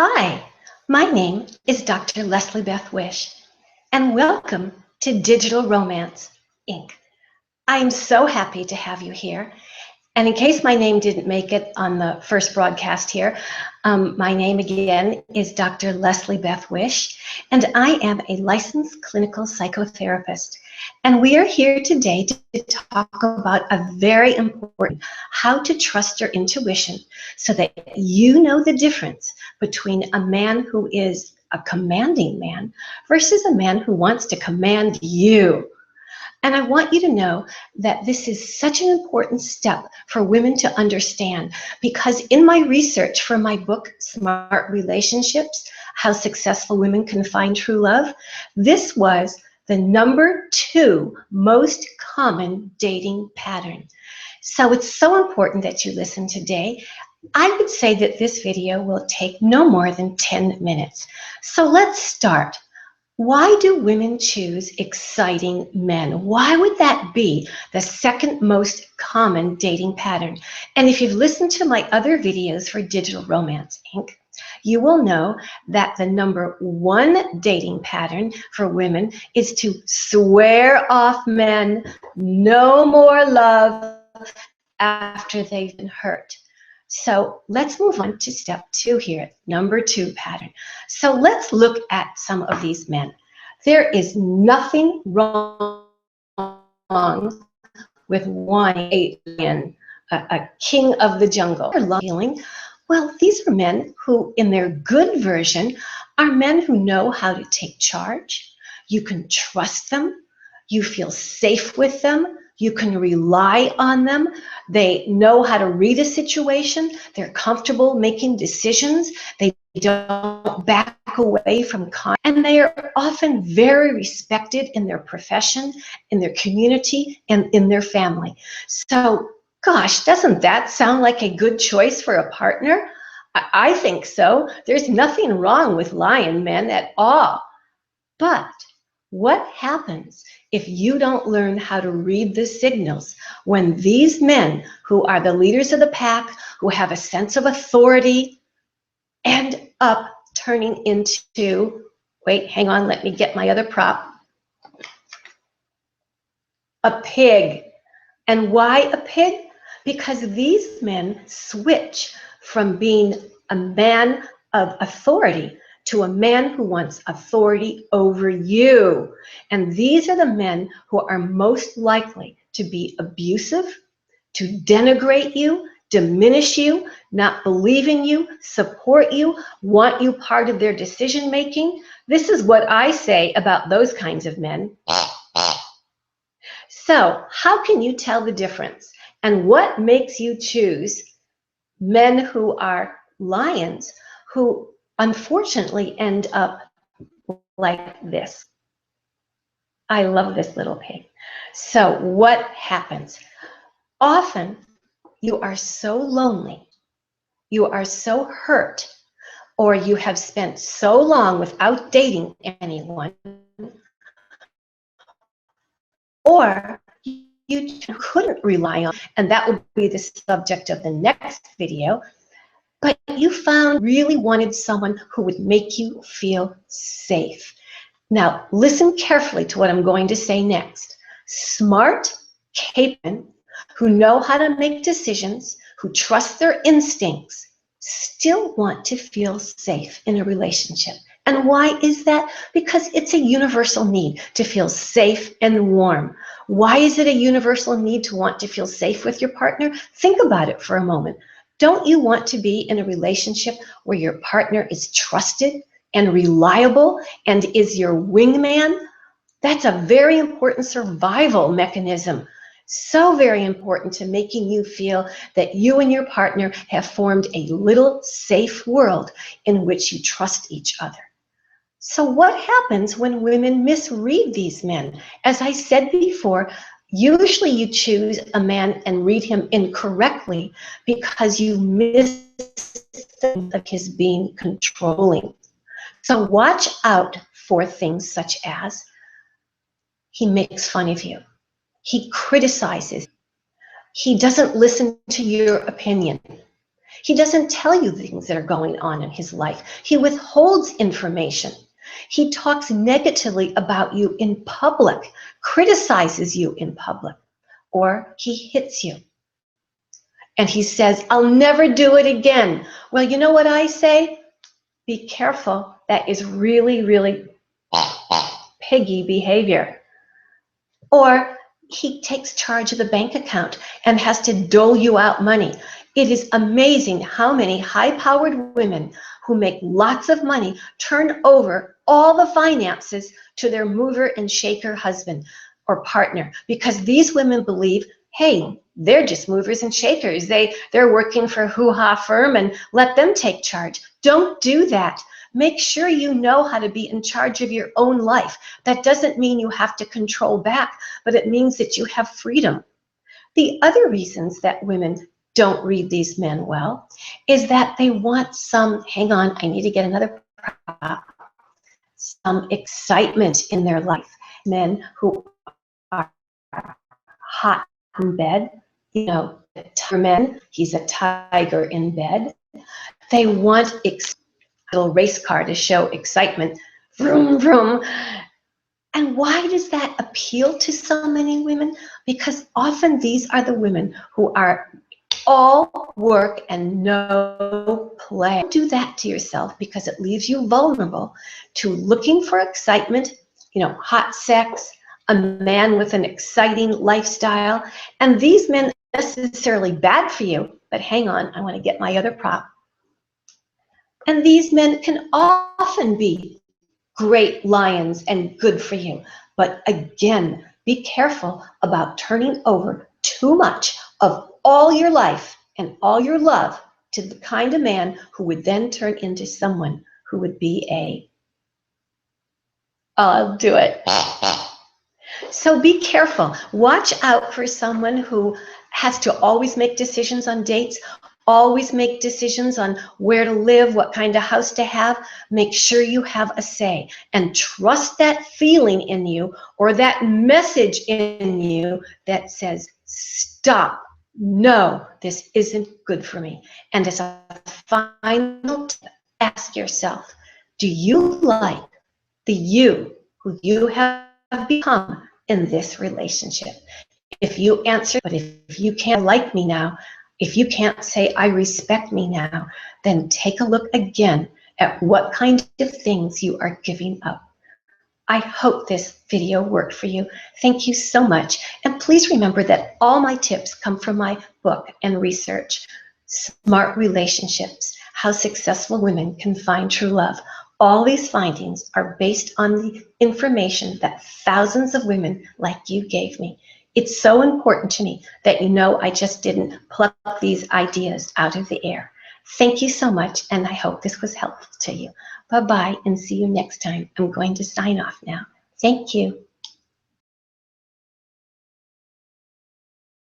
Hi, my name is Dr. Leslie Beth Wish, and welcome to Digital Romance, Inc. I am so happy to have you here. And in case my name didn't make it on the first broadcast here, my name again is Dr. Leslie Beth Wish, and I am a licensed clinical psychotherapist. And we are here today to talk about a very important how to trust your intuition so that you know the difference between a man who is a commanding man versus a man who wants to command you. And I want you to know that this is such an important step for women to understand, because in my research for my book, Smart Relationships, How Successful Women Can Find True Love, this was the #2 most common dating pattern. So it's so important that you listen today. I would say that this video will take no more than 10 minutes. So let's start. Why do women choose exciting men? Why would that be the second most common dating pattern? And if you've listened to my other videos for Digital Romance, Inc., you will know that the #1 dating pattern for women is to swear off men, no more love after they've been hurt. So let's move on to step 2 here, #2 pattern. So let's look at some of these men. There is nothing wrong with wanting a king of the jungle. Well, these are men who, in their good version, are men who know how to take charge. You can trust them. You feel safe with them. You can rely on them. They know how to read a situation. They're comfortable making decisions. They don't back away from and they are often very respected in their profession, in their community, and in their family. So, gosh, doesn't that sound like a good choice for a partner? I think so. There's nothing wrong with lion men at all. But what happens if you don't learn how to read the signals when these men who are the leaders of the pack, who have a sense of authority, end up turning into, wait, hang on, let me get my other prop, a pig. And why a pig? Because these men switch from being a man of authority to a man who wants authority over you. And these are the men who are most likely to be abusive, to denigrate you, diminish you, not believe in you, support you, want you part of their decision making. This is what I say about those kinds of men. So, how can you tell the difference? And what makes you choose men who are lions, who unfortunately end up like this? I love this little pig. So, what happens? Often, you are so lonely, you are so hurt, or you have spent so long without dating anyone, or you couldn't rely on, and that will be the subject of the next video, but you found really wanted someone who would make you feel safe. Now, listen carefully to what I'm going to say next. Smart, capable, who know how to make decisions, who trust their instincts, still want to feel safe in a relationship. And why is that? Because it's a universal need to feel safe and warm. Why is it a universal need to want to feel safe with your partner? Think about it for a moment. Don't you want to be in a relationship where your partner is trusted and reliable and is your wingman? That's a very important survival mechanism. So very important to making you feel that you and your partner have formed a little safe world in which you trust each other. So what happens when women misread these men? As I said before, usually you choose a man and read him incorrectly because you miss of his being controlling. So watch out for things such as he makes fun of you, he criticizes, he doesn't listen to your opinion, He doesn't tell you things that are going on in his life. He withholds information. He talks negatively about you in public, criticizes you in public, or he hits you. And he says, I'll never do it again. Well, you know what I say? Be careful. That is really, really piggy behavior. Or he takes charge of the bank account and has to dole you out money. It is amazing how many high-powered women who make lots of money turn over all the finances to their mover and shaker husband or partner, because these women believe, hey, they're just movers and shakers. They're working for a hoo-ha firm, and let them take charge. Don't do that. Make sure you know how to be in charge of your own life. That doesn't mean you have to control back, but it means that you have freedom. The other reasons that women don't read these men well is that they want some, hang on, I need to get another prop, some excitement in their life. Men who are hot in bed, you know, men, he's a tiger in bed. They want a little race car to show excitement, vroom, vroom. And why does that appeal to so many women? Because often these are the women who are all work and no play. Don't do that to yourself, because it leaves you vulnerable to looking for excitement, you know, hot sex, a man with an exciting lifestyle. And these men are necessarily bad for you, but hang on, I want to get my other prop. And these men can often be great lions and good for you. But again, be careful about turning over too much of all your life and all your love to the kind of man who would then turn into someone who would be I'll do it. So be careful. Watch out for someone who has to always make decisions on dates, always make decisions on where to live, what kind of house to have. Make sure you have a say, and trust that feeling in you or that message in you that says, stop. No, this isn't good for me. And as a final tip, ask yourself, do you like the you who you have become in this relationship? If you answer, but if you can't like me now, if you can't say I respect me now, then take a look again at what kind of things you are giving up. I hope this video worked for you. Thank you so much. And please remember that all my tips come from my book and research, Smart Relationships, How Successful Women Can Find True Love. All these findings are based on the information that thousands of women like you gave me. It's so important to me that you know I just didn't pluck these ideas out of the air. Thank you so much, and I hope this was helpful to you. Bye-bye, and see you next time. I'm going to sign off now. Thank you.